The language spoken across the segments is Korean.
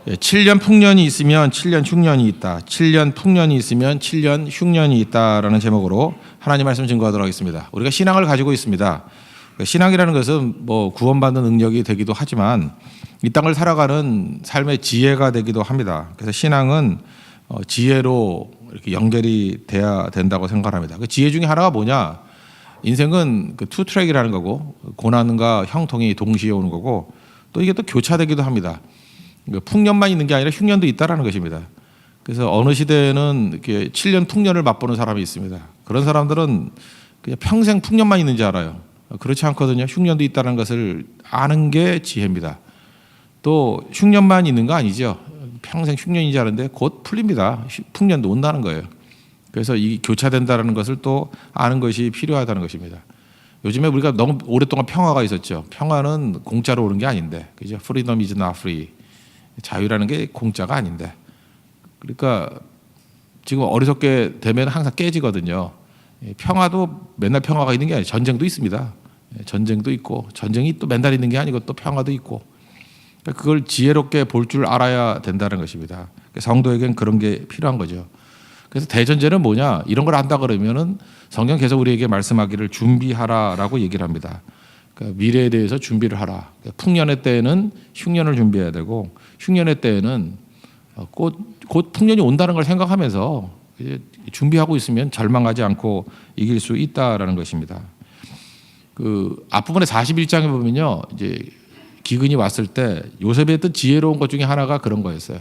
7년 풍년이 있으면 7년 흉년이 있다. 7년 풍년이 있으면 7년 흉년이 있다라는 제목으로 하나님 말씀 증거하도록 하겠습니다. 우리가 신앙을 가지고 있습니다. 신앙이라는 것은 뭐 구원받는 능력이 되기도 하지만 이 땅을 살아가는 삶의 지혜가 되기도 합니다. 그래서 신앙은 지혜로 이렇게 연결이 돼야 된다고 생각합니다. 그 지혜 중에 하나가 뭐냐? 인생은 그 투 트랙이라는 거고 고난과 형통이 동시에 오는 거고 또 이게 또 교차되기도 합니다. 풍년만 있는 게 아니라 흉년도 있다라는 것입니다. 그래서 어느 시대에는 이렇게 7년 풍년을 맛보는 사람이 있습니다. 그런 사람들은 그냥 평생 풍년만 있는지 알아요. 그렇지 않거든요. 흉년도 있다는 것을 아는 게 지혜입니다. 또 흉년만 있는 거 아니죠. 평생 흉년이지 않은데 곧 풀립니다. 풍년도 온다는 거예요. 그래서 이 교차된다는 것을 또 아는 것이 필요하다는 것입니다. 요즘에 우리가 너무 오랫동안 평화가 있었죠. 평화는 공짜로 오는 게 아닌데, 그죠? Freedom is not free. 자유라는 게 공짜가 아닌데. 그러니까 지금 어리석게 되면 항상 깨지거든요. 평화도 맨날 평화가 있는 게 아니에요. 전쟁도 있습니다. 전쟁도 있고, 전쟁이 또 맨날 있는 게 아니고 또 평화도 있고. 그걸 지혜롭게 볼 줄 알아야 된다는 것입니다. 성도에겐 그런 게 필요한 거죠. 그래서 대전제는 뭐냐? 이런 걸 안다 그러면은 성경 계속 우리에게 말씀하기를 준비하라라고 얘기를 합니다. 그러니까 미래에 대해서 준비를 하라. 풍년의 때에는 흉년을 준비해야 되고 흉년의 때에는 곧 풍년이 온다는 걸 생각하면서 준비하고 있으면 절망하지 않고 이길 수 있다라는 것입니다. 그 앞부분에 41장에 보면요, 이제 기근이 왔을 때 요셉이 했던 지혜로운 것 중에 하나가 그런 거였어요.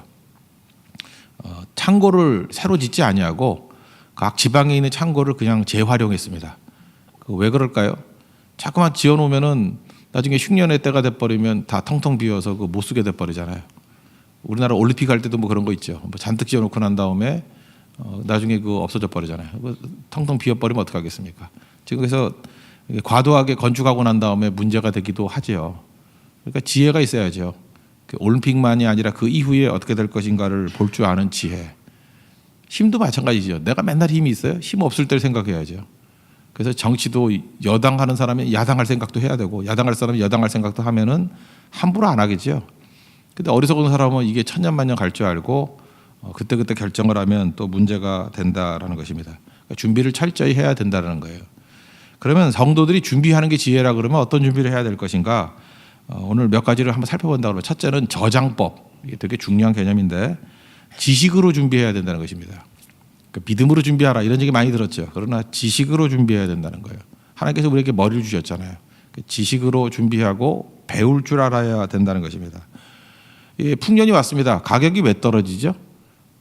창고를 새로 짓지 아니하고 각 지방에 있는 창고를 그냥 재활용했습니다. 왜 그럴까요? 자꾸만 지어놓으면은 나중에 흉년의 때가 돼버리면 다 텅텅 비어서 못 쓰게 돼버리잖아요. 우리나라 올림픽 할 때도 뭐 그런 거 있죠. 뭐 잔뜩 지어놓고 난 다음에 나중에 그거 없어져 버리잖아요. 텅텅 비어버리면 어떡하겠습니까? 지금 그래서 과도하게 건축하고 난 다음에 문제가 되기도 하죠. 그러니까 지혜가 있어야죠. 올림픽만이 아니라 그 이후에 어떻게 될 것인가를 볼 줄 아는 지혜. 힘도 마찬가지죠. 내가 맨날 힘이 있어요? 힘 없을 때를 생각해야죠. 그래서 정치도 여당하는 사람이 야당할 생각도 해야 되고 야당할 사람이 여당할 생각도 하면은 함부로 안 하겠죠. 근데 어리석은 사람은 이게 천년만년 갈 줄 알고 그때그때 결정을 하면 또 문제가 된다라는 것입니다. 그러니까 준비를 철저히 해야 된다는 거예요. 그러면 성도들이 준비하는 게 지혜라 그러면 어떤 준비를 해야 될 것인가? 오늘 몇 가지를 한번 살펴본다 그러면 첫째는 저장법. 이게 되게 중요한 개념인데 지식으로 준비해야 된다는 것입니다. 그러니까 믿음으로 준비하라 이런 얘기 많이 들었죠. 그러나 지식으로 준비해야 된다는 거예요. 하나님께서 우리에게 머리를 주셨잖아요. 지식으로 준비하고 배울 줄 알아야 된다는 것입니다. 풍년이 왔습니다. 가격이 왜 떨어지죠?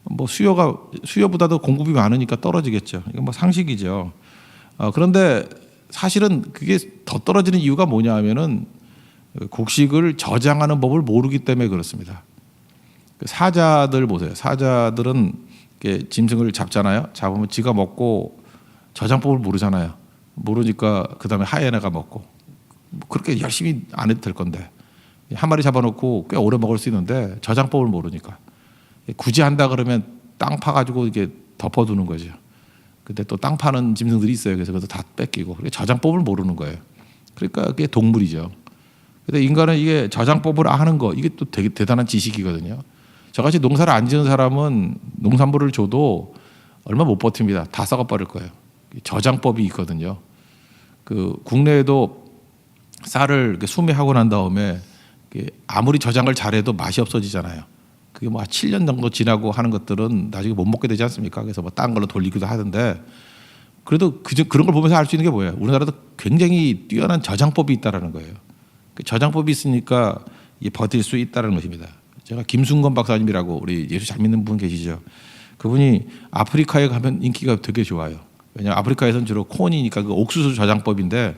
뭐 수요보다도 공급이 많으니까 떨어지겠죠. 이건 뭐 상식이죠. 그런데 사실은 그게 더 떨어지는 이유가 뭐냐 하면은 곡식을 저장하는 법을 모르기 때문에 그렇습니다. 사자들 보세요. 사자들은 짐승을 잡잖아요. 잡으면 지가 먹고 저장법을 모르잖아요. 모르니까 그 다음에 하이에나가 먹고 그렇게 열심히 안 해도 될 건데 한 마리 잡아놓고 꽤 오래 먹을 수 있는데 저장법을 모르니까 굳이 한다 그러면 땅 파가지고 이게 덮어두는 거죠. 근데 또 땅 파는 짐승들이 있어요. 그래서 그것도 다 뺏기고 저장법을 모르는 거예요. 그러니까 그게 동물이죠. 근데 인간은 이게 저장법을 아는 거 이게 또 되게 대단한 지식이거든요. 저같이 농사를 안 지은 사람은 농산물을 줘도 얼마 못 버팁니다. 다 썩어버릴 거예요. 저장법이 있거든요. 그 국내에도 쌀을 수매하고 난 다음에 아무리 저장을 잘해도 맛이 없어지잖아요. 그게 뭐 7년 정도 지나고 하는 것들은 나중에 못 먹게 되지 않습니까? 그래서 뭐 딴 걸로 돌리기도 하던데 그래도 그런 걸 보면서 알 수 있는 게 뭐예요? 우리나라도 굉장히 뛰어난 저장법이 있다라는 거예요. 그 저장법이 있으니까 버틸 수 있다는 것입니다. 제가 김순건 박사님이라고 우리 예수 잘 믿는 분 계시죠. 그분이 아프리카에 가면 인기가 되게 좋아요. 왜냐하면 아프리카에서는 주로 콘이니까 그 옥수수 저장법인데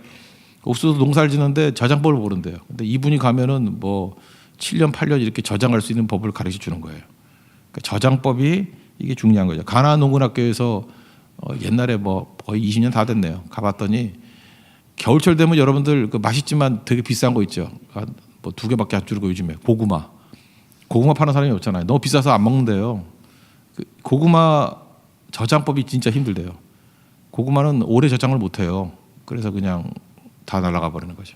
옥수수 농사를 짓는데 저장법을 모른대요. 근데 이분이 가면은 뭐 7년 8년 이렇게 저장할 수 있는 법을 가르쳐 주는 거예요. 그러니까 저장법이 이게 중요한 거죠. 가나 농군학교에서 옛날에 뭐 거의 20년 다 됐네요. 가봤더니 겨울철 되면 여러분들 그 맛있지만 되게 비싼 거 있죠. 뭐 2개밖에 안 주고 요즘에 고구마 파는 사람이 없잖아요. 너무 비싸서 안 먹는데요. 고구마 저장법이 진짜 힘들대요. 고구마는 오래 저장을 못 해요. 그래서 그냥 다 날아가 버리는 거죠.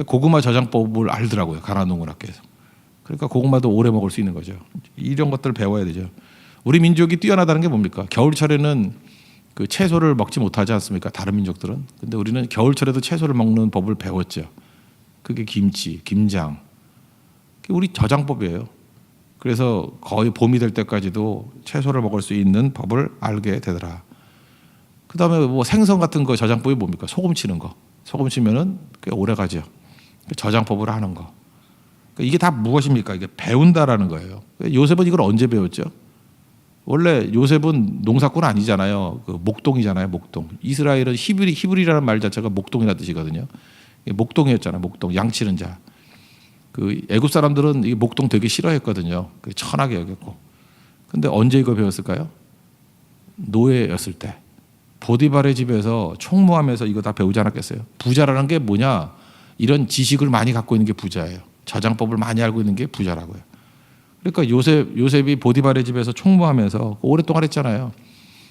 고구마 저장법을 알더라고요. 가나 농군학교에서. 그러니까 고구마도 오래 먹을 수 있는 거죠. 이런 것들을 배워야 되죠. 우리 민족이 뛰어나다는 게 뭡니까? 겨울철에는 그 채소를 먹지 못하지 않습니까? 다른 민족들은. 근데 우리는 겨울철에도 채소를 먹는 법을 배웠죠. 그게 김치, 김장. 그게 우리 저장법이에요. 그래서 거의 봄이 될 때까지도 채소를 먹을 수 있는 법을 알게 되더라. 그다음에 뭐 생선 같은 거 저장법이 뭡니까? 소금 치는 거. 소금 치면은 꽤 오래 가죠. 저장법을 하는 거. 이게 다 무엇입니까? 이게 배운다라는 거예요. 요셉은 이걸 언제 배웠죠? 원래 요셉은 농사꾼 아니잖아요. 그 목동이잖아요. 목동. 이스라엘은 히브리라는 말 자체가 목동이라는 뜻이거든요. 목동이었잖아요. 목동. 양치는 자. 그 애굽 사람들은 이 목동 되게 싫어했거든요. 천하게 여겼고. 근데 언제 이거 배웠을까요? 노예였을 때. 보디발의 집에서 총무하면서 이거 다 배우지 않았겠어요? 부자라는 게 뭐냐? 이런 지식을 많이 갖고 있는 게 부자예요. 저장법을 많이 알고 있는 게 부자라고요. 그러니까 요셉이 보디발의 집에서 총무하면서 오랫동안 했잖아요.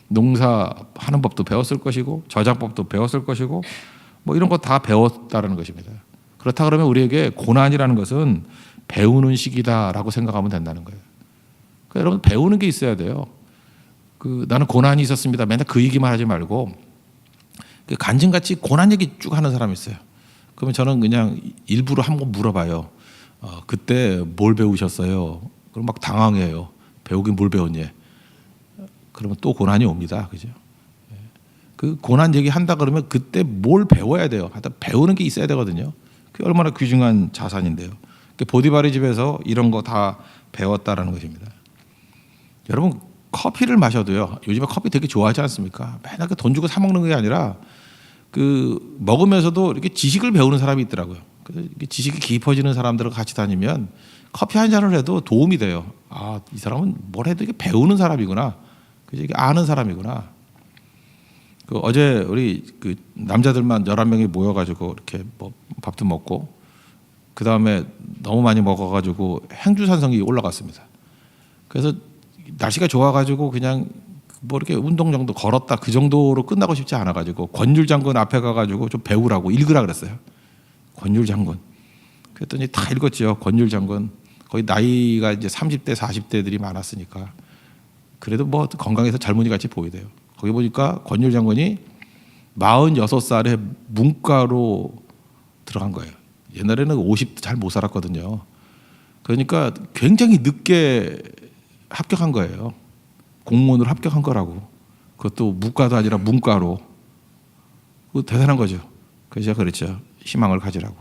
농사하는 법도 배웠을 것이고 저장법도 배웠을 것이고 뭐 이런 거 다 배웠다라는 것입니다. 그렇다 그러면 우리에게 고난이라는 것은 배우는 시기다라고 생각하면 된다는 거예요. 그러니까 여러분 배우는 게 있어야 돼요. 나는 고난이 있었습니다. 맨날 그 얘기만 하지 말고 간증같이 고난 얘기 쭉 하는 사람이 있어요. 그러면 저는 그냥 일부러 한번 물어봐요. 그때 뭘 배우셨어요? 그럼 막 당황해요. 배우긴 뭘 배웠니? 그러면 또 고난이 옵니다. 그죠? 그 고난 얘기 한다 그러면 그때 뭘 배워야 돼요. 하여튼 배우는 게 있어야 되거든요. 그게 얼마나 귀중한 자산인데요. 보디발의 집에서 이런 거 다 배웠다라는 것입니다. 여러분 커피를 마셔도요. 요즘에 커피 되게 좋아하지 않습니까? 맨날 돈 주고 사 먹는 게 아니라 먹으면서도 이렇게 지식을 배우는 사람이 있더라고요. 그래서 지식이 깊어지는 사람들과 같이 다니면 커피 한 잔을 해도 도움이 돼요. 아, 이 사람은 뭘 해도 이게 배우는 사람이구나. 그죠? 이게 아는 사람이구나. 어제 우리 남자들만 11명이 모여가지고 이렇게 뭐 밥도 먹고 그 다음에 너무 많이 먹어가지고 행주산성이 올라갔습니다. 그래서 날씨가 좋아가지고 그냥 뭐 이렇게 운동 정도 걸었다 그 정도로 끝나고 싶지 않아가지고 권율장군 앞에 가가지고 좀 배우라고 읽으라 그랬어요. 권율장군. 그랬더니 다 읽었죠. 권율장군. 거의 나이가 이제 30대 40대들이 많았으니까 그래도 뭐 건강해서 젊은이 같이 보이대요. 거기 보니까 권율장군이 46살에 문과로 들어간 거예요. 옛날에는 50도 잘 못 살았거든요. 그러니까 굉장히 늦게 합격한 거예요. 공무원으로 합격한 거라고. 그것도 무과도 아니라 문과로. 그거 대단한 거죠. 그래서 제가 그랬죠. 희망을 가지라고.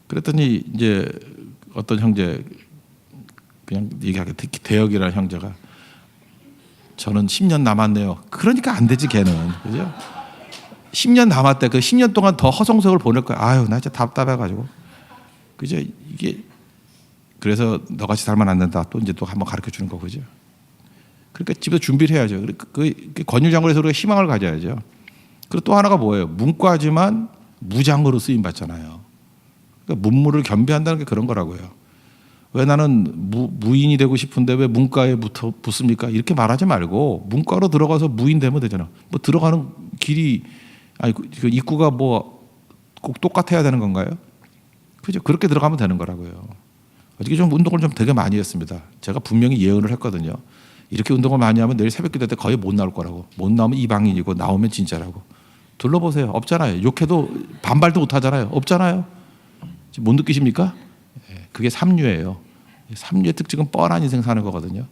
그랬더니 이제 어떤 형제 그냥 얘기하게 대혁이라는 형제가 저는 10년 남았네요. 그러니까 안 되지 걔는. 그죠? 10년 남았대. 그 10년 동안 더 허송세월 보낼 거야. 아유 나 진짜 답답해가지고. 그죠? 이게 그래서 너같이 살면 안 된다. 또 이제 또 한번 가르쳐 주는 거 그죠? 그러니까 집에서 준비를 해야죠. 그 권율장군에서 우리가 희망을 가져야죠. 그리고 또 하나가 뭐예요? 문과지만 무장으로 쓰임 받잖아요. 그러니까 문무를 겸비한다는 게 그런 거라고요. 왜 나는 무인이 되고 싶은데 왜 문과에 붙습니까? 이렇게 말하지 말고 문과로 들어가서 무인 되면 되잖아. 뭐 들어가는 길이 아니 그 입구가 뭐 꼭 똑같아야 되는 건가요? 그죠? 그렇게 들어가면 되는 거라고요. 어저께 좀 운동을 좀 되게 많이 했습니다. 제가 분명히 예언을 했거든요. 이렇게 운동을 많이 하면 내일 새벽 기도 때 거의 못 나올 거라고. 못 나오면 이방인이고 나오면 진짜라고. 둘러보세요. 없잖아요. 욕해도 반발도 못 하잖아요. 없잖아요. 못 느끼십니까? 그게 삼류예요. 삼류의 특징은 뻔한 인생 사는 거거든요.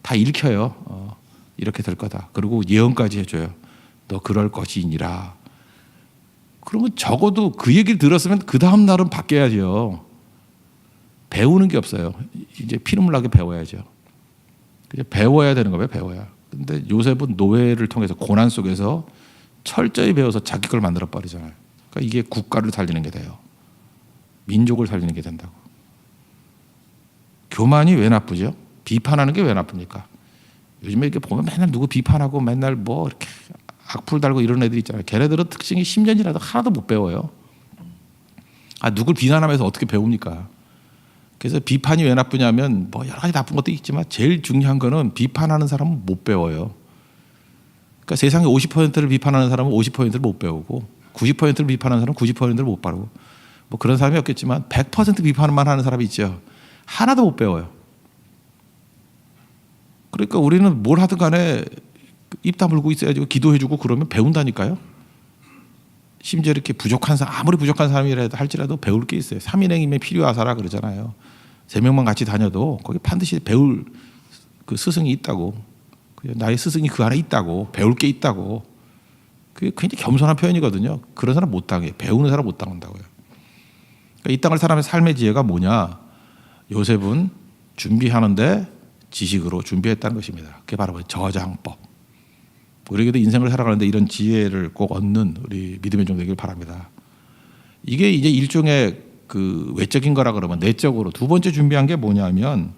다 읽혀요. 이렇게 될 거다. 그리고 예언까지 해줘요. 너 그럴 것이니라. 그러면 적어도 그 얘기를 들었으면 그 다음 날은 바뀌어야죠. 배우는 게 없어요. 이제 피눈물 나게 배워야죠. 배워야 되는 거예요. 배워야. 근데 요셉은 노예를 통해서 고난 속에서 철저히 배워서 자기 걸 만들어 버리잖아요. 그러니까 이게 국가를 살리는 게 돼요. 민족을 살리는 게 된다고. 교만이 왜 나쁘죠? 비판하는 게 왜 나쁩니까? 요즘에 이렇게 보면 맨날 누구 비판하고 맨날 뭐 이렇게 악플 달고 이런 애들 있잖아요. 걔네들은 특징이 10년이라도 하나도 못 배워요. 누굴 비난하면서 어떻게 배웁니까? 그래서 비판이 왜 나쁘냐면 뭐 여러 가지 나쁜 것도 있지만 제일 중요한 거는 비판하는 사람은 못 배워요. 그러니까 세상에 50%를 비판하는 사람은 50%를 못 배우고 90%를 비판하는 사람은 90%를 못 배우고 뭐 그런 사람이 없겠지만 100% 비판만 하는 사람이 있죠. 하나도 못 배워요. 그러니까 우리는 뭘 하든 간에 입 다물고 있어야지 기도해주고 그러면 배운다니까요. 심지어 이렇게 부족한 사람, 아무리 부족한 사람이라도 할지라도 배울 게 있어요. 3인행이면 필요하사라 그러잖아요. 3명만 같이 다녀도 거기 반드시 배울 그 스승이 있다고. 나의 스승이 그 안에 있다고. 배울 게 있다고. 그게 굉장히 겸손한 표현이거든요. 그런 사람 못 당해. 배우는 사람 못 당한다고요. 그러니까 이 땅을 사람의 삶의 지혜가 뭐냐. 요셉은 준비하는데 지식으로 준비했다는 것입니다. 그게 바로 저장법. 우리에게도 인생을 살아가는데 이런 지혜를 꼭 얻는 우리 믿음의 종 되길 바랍니다. 이게 이제 일종의 그 외적인 거라 그러면 내적으로 두 번째 준비한 게 뭐냐면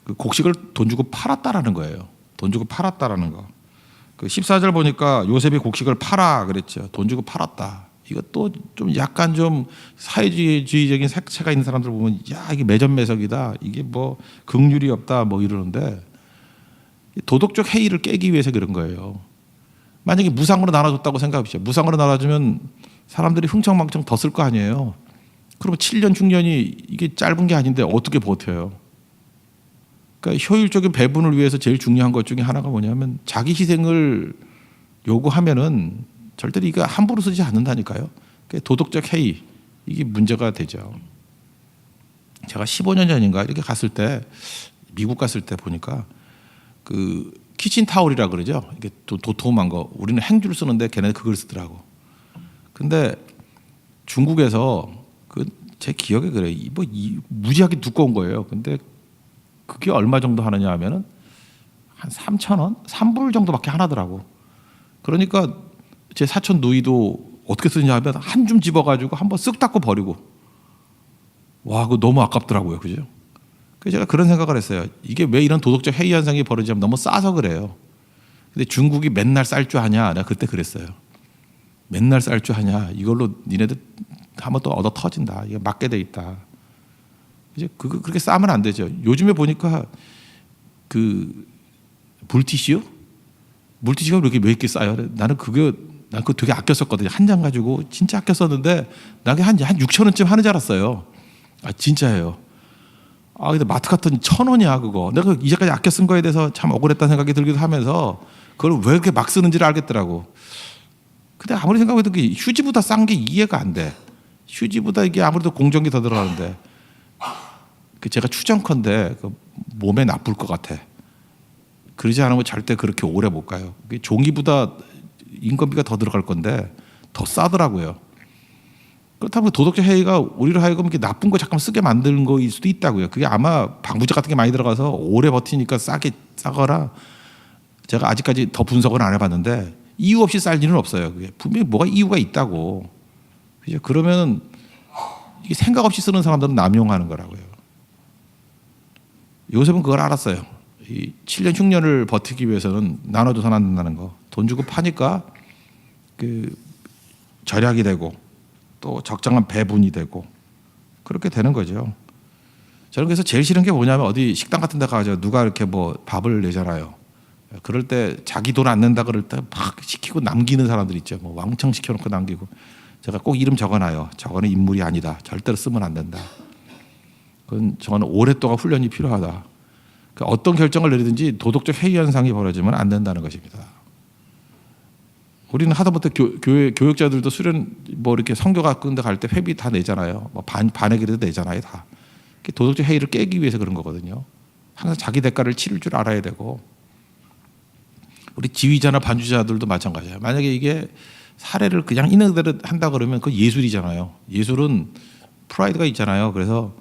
그 곡식을 돈 주고 팔았다라는 거예요. 돈 주고 팔았다라는 거. 그 14절 보니까 요셉이 곡식을 팔아 그랬죠. 돈 주고 팔았다. 이것도 좀 약간 좀 사회주의적인 색채가 있는 사람들 보면 야 이게 매점매석이다. 이게 뭐 긍휼이 없다 뭐 이러는데 도덕적 해이를 깨기 위해서 그런 거예요. 만약에 무상으로 나눠줬다고 생각하십시오. 무상으로 나눠주면 사람들이 흥청망청 더 쓸 거 아니에요. 그러면 7년 6년이 이게 짧은 게 아닌데 어떻게 버텨요? 그러니까 효율적인 배분을 위해서 제일 중요한 것 중에 하나가 뭐냐면 자기 희생을 요구하면은 절대로 이거 함부로 쓰지 않는다니까요. 그러니까 도덕적 해이 이게 문제가 되죠. 제가 15년 전인가 이렇게 갔을 때 미국 갔을 때 보니까 그 키친 타올이라 그러죠. 이게 도톰한 거. 우리는 행주를 쓰는데 걔네는 그걸 쓰더라고. 근데 중국에서 그 제 기억에 그래. 뭐 무지하게 두꺼운 거예요. 근데 그게 얼마 정도 하느냐 하면은 한 3,000원? 3불 정도밖에 안 하더라고. 그러니까 제 사촌 누이도 어떻게 쓰느냐 하면 한 줌 집어가지고 한번 쓱 닦고 버리고. 와, 그거 너무 아깝더라고요. 그죠? 그래서 제가 그런 생각을 했어요. 이게 왜 이런 도덕적 해이 현상이 벌어지냐면 너무 싸서 그래요. 근데 중국이 맨날 쌀 줄 아냐? 내가 그때 그랬어요. 맨날 쌀 줄 아냐? 이걸로 니네들 한번 또 얻어 터진다. 이게 맞게 돼 있다. 이제 그렇게 싸면 안 되죠. 요즘에 보니까 그 물티슈? 물티슈가 왜 이렇게 싸요? 난 그거 되게 아꼈었거든요. 한 장 가지고 진짜 아꼈었는데 나게 한 6,000원쯤 하는 줄 알았어요. 아 진짜예요. 아 근데 마트 갔더니 1,000원이야 그거. 내가 이제까지 아껴 쓴 거에 대해서 참 억울했다는 생각이 들기도 하면서 그걸 왜 이렇게 막 쓰는지를 알겠더라고. 근데 아무리 생각해도 휴지보다 싼 게 이해가 안 돼. 휴지보다 이게 아무래도 공정이 더 들어가는데 그 제가 추정컨대 그 몸에 나쁠 것 같아. 그러지 않으면 절대 그렇게 오래 못 가요. 종이보다 인건비가 더 들어갈 건데 더 싸더라고요. 그렇다면 도덕적 해이가 우리를 하여금 이렇게 나쁜 거 잠깐 쓰게 만드는 거일 수도 있다고요. 그게 아마 방부제 같은 게 많이 들어가서 오래 버티니까 싸거라. 제가 아직까지 더 분석은 안 해봤는데 이유 없이 쌀 일은 없어요. 그게 분명히 뭐가 이유가 있다고. 그죠? 그러면 이게 생각 없이 쓰는 사람들은 남용하는 거라고요. 요셉은 그걸 알았어요. 이 7년 6년을 버티기 위해서는 나눠줘서는 안 된다는 거. 돈 주고 파니까 그 절약이 되고 또 적정한 배분이 되고 그렇게 되는 거죠. 저는 그래서 제일 싫은 게 뭐냐면 어디 식당 같은 데 가서 누가 이렇게 뭐 밥을 내잖아요. 그럴 때 자기 돈 안 낸다 그럴 때 막 시키고 남기는 사람들 있죠. 뭐 왕창 시켜놓고 남기고. 제가 꼭 이름 적어놔요. 저거는 인물이 아니다. 절대로 쓰면 안 된다. 저는 오랫동안 훈련이 필요하다. 어떤 결정을 내리든지 도덕적 해이 현상이 벌어지면 안 된다는 것입니다. 우리는 하다못해 교육자들도 수련 뭐 이렇게 선교 같은 데 갈 때 회비 다 내잖아요. 뭐 반액이라도 내잖아요. 다. 도덕적 해이를 깨기 위해서 그런 거거든요. 항상 자기 대가를 치를 줄 알아야 되고 우리 지휘자나 반주자들도 마찬가지예요. 만약에 이게 사례를 그냥 있는 그대로 한다 그러면 그 예술이잖아요. 예술은 프라이드가 있잖아요. 그래서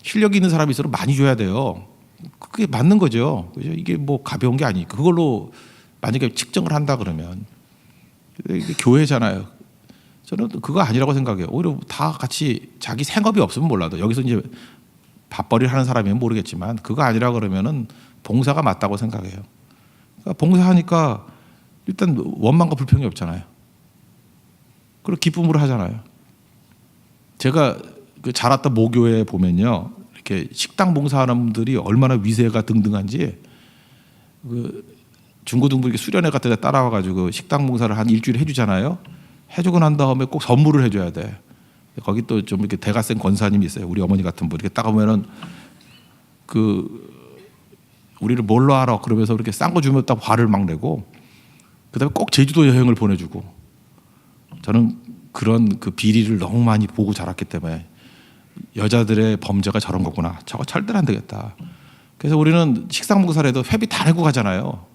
실력이 있는 사람이 있어도 많이 줘야 돼요. 그게 맞는 거죠. 그죠? 이게 뭐 가벼운 게 아니니까. 그걸로 만약에 측정을 한다 그러면 이게 교회잖아요. 저는 그거 아니라고 생각해요. 오히려 다 같이 자기 생업이 없으면 몰라도 여기서 이제 밥벌이를 하는 사람이면 모르겠지만 그거 아니라 그러면은 봉사가 맞다고 생각해요. 그러니까 봉사하니까 일단 원망과 불평이 없잖아요. 그리고 기쁨으로 하잖아요. 제가 그 자랐던 모교에 보면요. 이렇게 식당 봉사하는 분들이 얼마나 위세가 등등한지 그 중고등부 이렇게 수련회 같은 데 따라와가지고 식당 봉사를 한 일주일 해주잖아요. 해주고 난 다음에 꼭 선물을 해줘야 돼. 거기 또 좀 이렇게 대가 센 권사님이 있어요. 우리 어머니 같은 분. 이렇게 딱 보면은 우리를 뭘로 알아? 그러면서 이렇게 싼 거 주면 딱 화를 막 내고, 그다음에 꼭 제주도 여행을 보내주고. 저는 그런 그 비리를 너무 많이 보고 자랐기 때문에 여자들의 범죄가 저런 거구나. 저거 절대로 안 되겠다. 그래서 우리는 식상 봉사라도 회비 다 내고 가잖아요.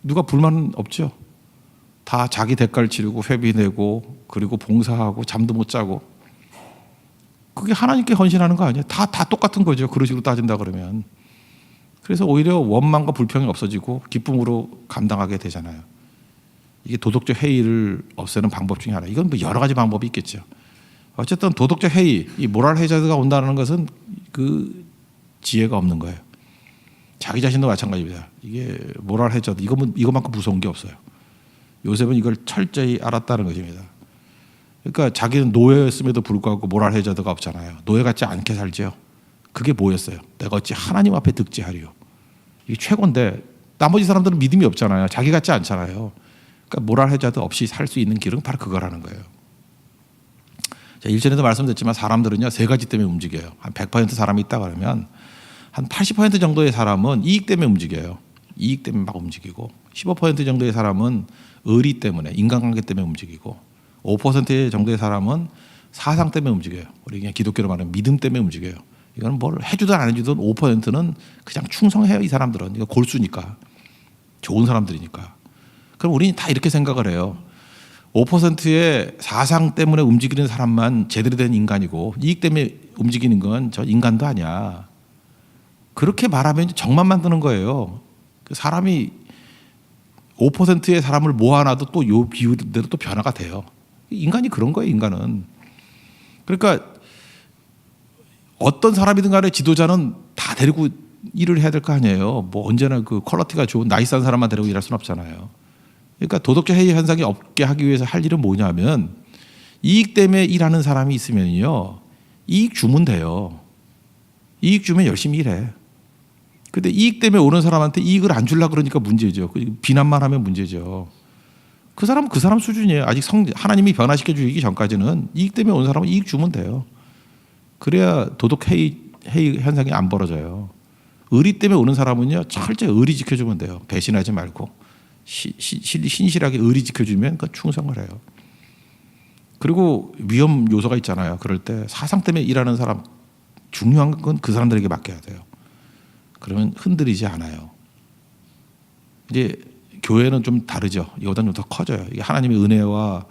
누가 불만 없죠. 다 자기 대가를 치르고 회비 내고 그리고 봉사하고 잠도 못 자고. 그게 하나님께 헌신하는 거 아니에요? 다 똑같은 거죠. 그런 식으로 따진다 그러면. 그래서 오히려 원망과 불평이 없어지고 기쁨으로 감당하게 되잖아요. 이게 도덕적 해이를 없애는 방법 중에 하나. 이건 뭐 여러 가지 방법이 있겠죠. 어쨌든 도덕적 해이, 이 모랄 해저드가 온다는 것은 그 지혜가 없는 거예요. 자기 자신도 마찬가지입니다. 이게 모랄 해저드, 이것만큼 무서운 게 없어요. 요셉은 이걸 철저히 알았다는 것입니다. 그러니까 자기는 노예였음에도 불구하고 모랄 해저드가 없잖아요. 노예 같지 않게 살죠. 그게 뭐였어요? 내가 어찌 하나님 앞에 득지하리요. 이게 최고인데 나머지 사람들은 믿음이 없잖아요. 자기 같지 않잖아요. 그러니까 모랄 해저드 없이 살 수 있는 길은 바로 그거라는 거예요. 자, 일전에도 말씀드렸지만 사람들은요, 세 가지 때문에 움직여요. 한 100% 사람이 있다 그러면 한 80% 정도의 사람은 이익 때문에 움직여요. 이익 때문에 막 움직이고, 15% 정도의 사람은 의리 때문에, 인간관계 때문에 움직이고, 5% 정도의 사람은 사상 때문에 움직여요. 우리 그냥 기독교로 말하면 믿음 때문에 움직여요. 이건 뭘 해주든 안 해주든 5%는 그냥 충성해요. 이 사람들은. 이거 골수니까. 좋은 사람들이니까. 그럼 우리는 다 이렇게 생각을 해요. 5%의 사상 때문에 움직이는 사람만 제대로 된 인간이고, 이익 때문에 움직이는 건 저 인간도 아니야. 그렇게 말하면 정만 만드는 거예요. 사람이 5%의 사람을 모아놔도 또 요 비율대로 또 변화가 돼요. 인간이 그런 거예요, 인간은. 그러니까 어떤 사람이든 간에 지도자는 다 데리고 일을 해야 될 거 아니에요. 뭐 언제나 그 퀄리티가 좋은 나이스한 사람만 데리고 일할 수는 없잖아요. 그러니까 도덕적 해이 현상이 없게 하기 위해서 할 일은 뭐냐면, 이익 때문에 일하는 사람이 있으면요, 이익 주면 돼요. 이익 주면 열심히 일해. 근데 이익 때문에 오는 사람한테 이익을 안 주려고 그러니까 문제죠. 비난만 하면 문제죠. 그 사람은 그 사람 수준이에요. 아직 하나님이 변화시켜 주기 전까지는 이익 때문에 온 사람은 이익 주면 돼요. 그래야 도덕 해이 현상이 안 벌어져요. 의리 때문에 오는 사람은요, 철저히 의리 지켜주면 돼요. 배신하지 말고 신실하게 의리 지켜주면 그 충성을 해요. 그리고 위험 요소가 있잖아요. 그럴 때 사상 때문에 일하는 사람, 중요한 건 그 사람들에게 맡겨야 돼요. 그러면 흔들리지 않아요. 이제 교회는 좀 다르죠. 이거보다 좀 더 커져요. 이게 하나님의 은혜와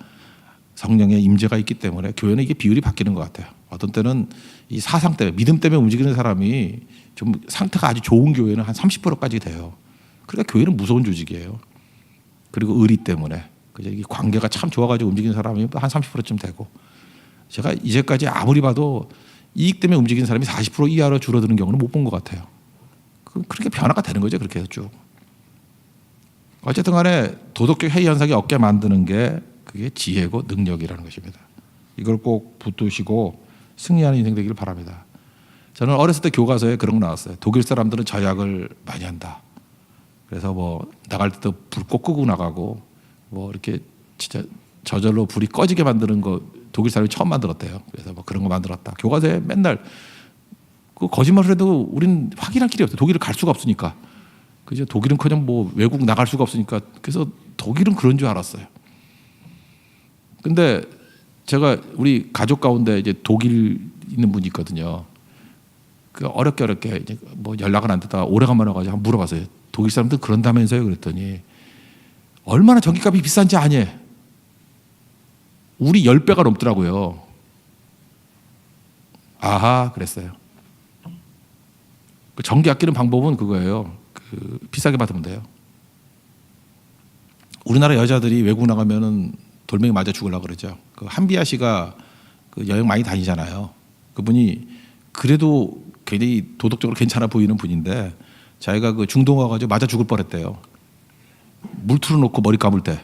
성령의 임재가 있기 때문에 교회는 이게 비율이 바뀌는 것 같아요. 어떤 때는 이 사상 때문에, 믿음 때문에 움직이는 사람이 좀 상태가 아주 좋은 교회는 한 30%까지 돼요. 그러니까 교회는 무서운 조직이에요. 그리고 의리 때문에, 그죠? 이 관계가 참 좋아가지고 움직이는 사람이 한 30%쯤 되고, 제가 이제까지 아무리 봐도 이익 때문에 움직이는 사람이 40% 이하로 줄어드는 경우는 못 본 것 같아요. 그렇게 변화가 되는 거죠. 그렇게 해서 쭉. 어쨌든 간에 도덕적 해이 현상이 없게 만드는 게 그게 지혜고 능력이라는 것입니다. 이걸 꼭 붙드시고 승리하는 인생 되기를 바랍니다. 저는 어렸을 때 교과서에 그런 거 나왔어요. 독일 사람들은 저약을 많이 한다. 그래서 뭐 나갈 때도 불 꼭 끄고 나가고, 뭐 이렇게 진짜 저절로 불이 꺼지게 만드는 거 독일 사람이 처음 만들었대요. 그래서 뭐 그런 거 만들었다. 교과서에 맨날 그 거짓말을 해도 우리는 확인할 길이 없어요. 독일을 갈 수가 없으니까. 그죠? 독일은커녕 뭐 외국 나갈 수가 없으니까. 그래서 독일은 그런 줄 알았어요. 근데 제가 우리 가족 가운데 이제 독일 있는 분이 있거든요. 그 어렵게 이제 뭐 연락은 안 되다가 오래간만에 와가지고 한번 물어봤어요. 독일 사람들 그런다면서요? 그랬더니 얼마나 전기값이 비싼지 아니? 우리 10배가 넘더라고요. 아하, 그랬어요. 전기 아끼는 방법은 그거예요. 비싸게 받으면 돼요. 우리나라 여자들이 외국 나가면은 돌멩이 맞아 죽으려고 그러죠. 그 한비아 씨가 그 여행 많이 다니잖아요. 그분이 그래도 굉장히 도덕적으로 괜찮아 보이는 분인데, 자기가 그 중동 와가지고 맞아 죽을 뻔했대요. 물 틀어놓고 머리 감을 때.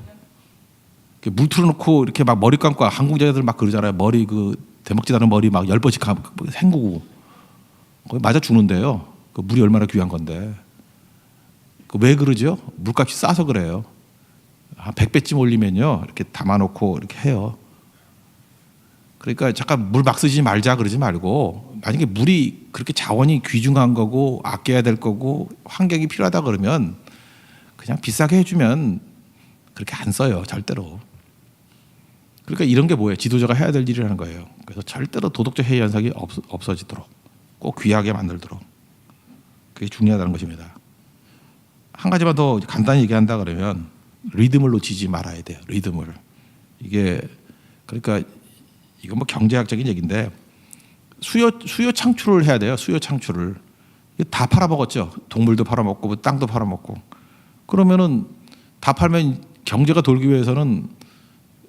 물 틀어놓고 이렇게 막 머리 감고, 한국 여자들 막 그러잖아요. 머리 그 대먹지 않은 머리 막 10번씩 헹구고. 거기 맞아 죽는데요. 그 물이 얼마나 귀한 건데. 왜 그러죠? 물값이 싸서 그래요. 한 100배쯤 올리면요, 이렇게 담아놓고 이렇게 해요. 그러니까 잠깐 물 막 쓰지 말자 그러지 말고, 만약에 물이 그렇게 자원이 귀중한 거고 아껴야 될 거고 환경이 필요하다 그러면 그냥 비싸게 해주면 그렇게 안 써요, 절대로. 그러니까 이런 게 뭐예요? 지도자가 해야 될 일이라는 거예요. 그래서 절대로 도덕적 해이 현상이 없어지도록 꼭 귀하게 만들도록, 그게 중요하다는 것입니다. 한 가지만 더 간단히 얘기한다 그러면 리듬을 놓치지 말아야 돼요. 리듬을. 이게 그러니까 이건 뭐 경제학적인 얘기인데 수요 창출을 해야 돼요. 수요 창출을. 다 팔아먹었죠. 동물도 팔아먹고 뭐 땅도 팔아먹고. 그러면은 다 팔면 경제가 돌기 위해서는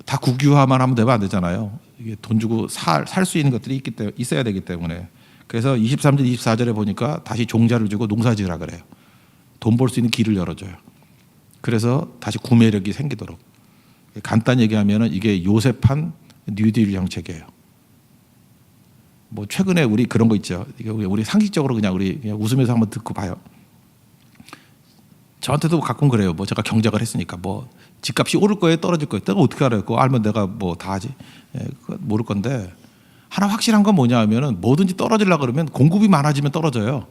다 국유화만 하면 되면 안 되잖아요. 이게 돈 주고 살 수 있는 것들이 있어야 되기 때문에. 그래서 23절, 24절에 보니까 다시 종자를 주고 농사지으라 그래요. 돈 벌 수 있는 길을 열어줘요. 그래서 다시 구매력이 생기도록. 간단히 얘기하면은 이게 요셉한 뉴딜 정책이에요. 뭐 최근에 우리 그런 거 있죠. 이게 우리 상식적으로 그냥 웃으면서 한번 듣고 봐요. 저한테도 가끔 그래요. 뭐 제가 경작을 했으니까 뭐 집값이 오를 거예요, 떨어질 거예요. 내가 어떻게 알아요? 그거 알면 내가 뭐 다 하지. 모를 건데 하나 확실한 건 뭐냐 하면은 뭐든지 떨어지려고 그러면 공급이 많아지면 떨어져요.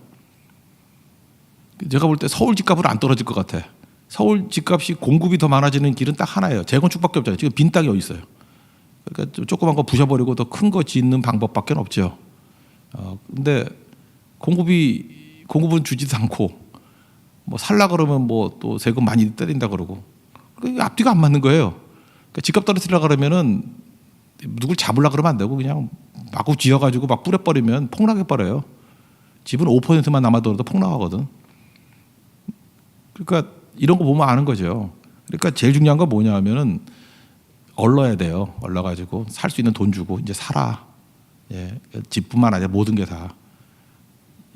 제가 볼 때 서울 집값은 안 떨어질 것 같아. 서울 집값이 공급이 더 많아지는 길은 딱 하나예요. 재건축밖에 없잖아요. 지금 빈 땅이 어디 있어요? 그러니까 조그만 거 부셔버리고 더 큰 거 짓는 방법밖에 없죠. 근데 공급은 주지도 않고 뭐 살라 그러면 뭐 또 세금 많이 때린다 그러고 앞뒤가 안 맞는 거예요. 그러니까 집값 떨어뜨리려 그러면은 누굴 잡으려 그러면 안 되고 그냥 마구 지어가지고 막 뿌려버리면 폭락해 버려요. 집은 5%만 남아도라도 폭락하거든. 그러니까 이런 거 보면 아는 거죠. 그러니까 제일 중요한 건 뭐냐 하면은 얼러야 돼요. 얼러가지고 살 수 있는 돈 주고 이제 살아. 예, 집뿐만 아니라 모든 게 다.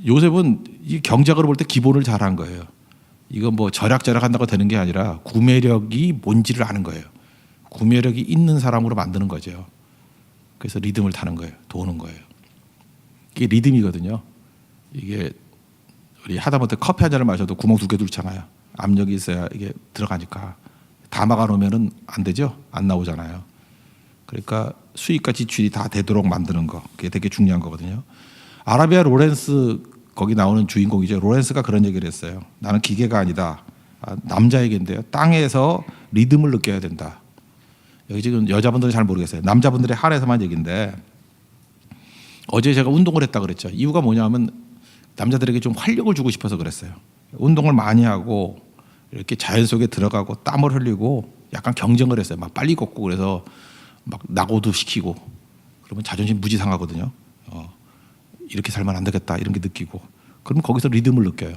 요셉은 이 경제학으로 볼 때 기본을 잘한 거예요. 이건 뭐 절약한다고 되는 게 아니라 구매력이 뭔지를 아는 거예요. 구매력이 있는 사람으로 만드는 거죠. 그래서 리듬을 타는 거예요. 도는 거예요. 이게 리듬이거든요. 이게 우리 하다못해 커피 한 잔을 마셔도 구멍 2개 뚫잖아요. 압력이 있어야 이게 들어가니까. 다 막아놓으면 안 되죠. 안 나오잖아요. 그러니까 수익과 지출이 다 되도록 만드는 거. 그게 되게 중요한 거거든요. 아라비아 로렌스 거기 나오는 주인공이죠. 로렌스가 그런 얘기를 했어요. 나는 기계가 아니다. 남자 얘기인데요. 땅에서 리듬을 느껴야 된다. 여기 지금 여자분들은 잘 모르겠어요. 남자분들의 한해서만 얘기인데 어제 제가 운동을 했다 그랬죠. 이유가 뭐냐면 남자들에게 좀 활력을 주고 싶어서 그랬어요. 운동을 많이 하고 이렇게 자연 속에 들어가고 땀을 흘리고 약간 경쟁을 했어요. 막 빨리 걷고 그래서 막 낙오도 시키고 그러면 자존심 무지 상하거든요. 이렇게 살면 안 되겠다 이런 게 느끼고 그러면 거기서 리듬을 느껴요.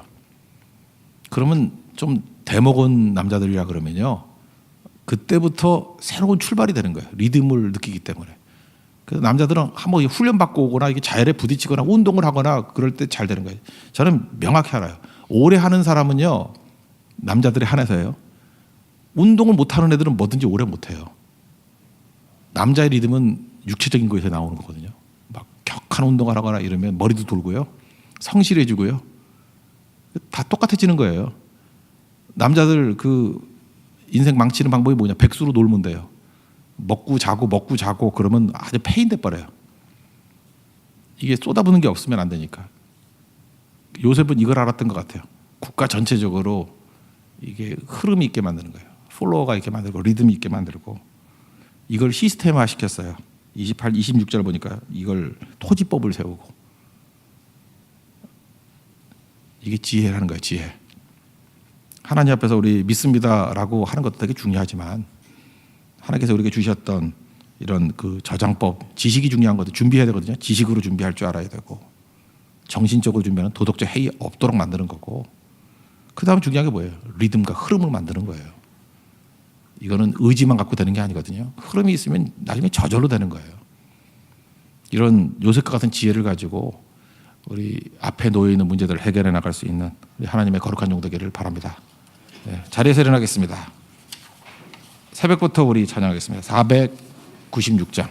그러면 좀 대먹은 남자들이라 그러면요. 그때부터 새로운 출발이 되는 거예요. 리듬을 느끼기 때문에. 그래서 남자들은 한번 훈련 받고 오거나 이게 자연에 부딪히거나 운동을 하거나 그럴 때 잘 되는 거예요. 저는 명확히 알아요. 오래 하는 사람은요. 남자들의 한해서예요. 운동을 못하는 애들은 뭐든지 오래 못해요. 남자의 리듬은 육체적인 거에서 나오는 거거든요. 막 격한 운동을 하거나 이러면 머리도 돌고요. 성실해지고요. 다 똑같아지는 거예요. 남자들 그 인생 망치는 방법이 뭐냐. 백수로 놀면 돼요. 먹고 자고 그러면 아주 폐인돼 버려요. 이게 쏟아부는 게 없으면 안 되니까. 요셉은 이걸 알았던 것 같아요. 국가 전체적으로 이게 흐름이 있게 만드는 거예요. 플로어가 있게 만들고 리듬이 있게 만들고 이걸 시스템화 시켰어요. 28, 26절 보니까 이걸 토지법을 세우고 이게 지혜라는 거예요. 지혜. 하나님 앞에서 우리 믿습니다라고 하는 것도 되게 중요하지만 하나님께서 우리에게 주셨던 이런 그 저장법, 지식이 중요한 것도 준비해야 되거든요. 지식으로 준비할 줄 알아야 되고 정신적으로 준비하는 도덕적 해이 없도록 만드는 거고 그 다음 중요한 게 뭐예요? 리듬과 흐름을 만드는 거예요. 이거는 의지만 갖고 되는 게 아니거든요. 흐름이 있으면 나중에 저절로 되는 거예요. 이런 요셉과 같은 지혜를 가지고 우리 앞에 놓여 있는 문제들을 해결해 나갈 수 있는 우리 하나님의 거룩한 종 되기를 바랍니다. 네, 자리에서 일어나겠습니다. 새벽부터 우리 찬양하겠습니다. 496장.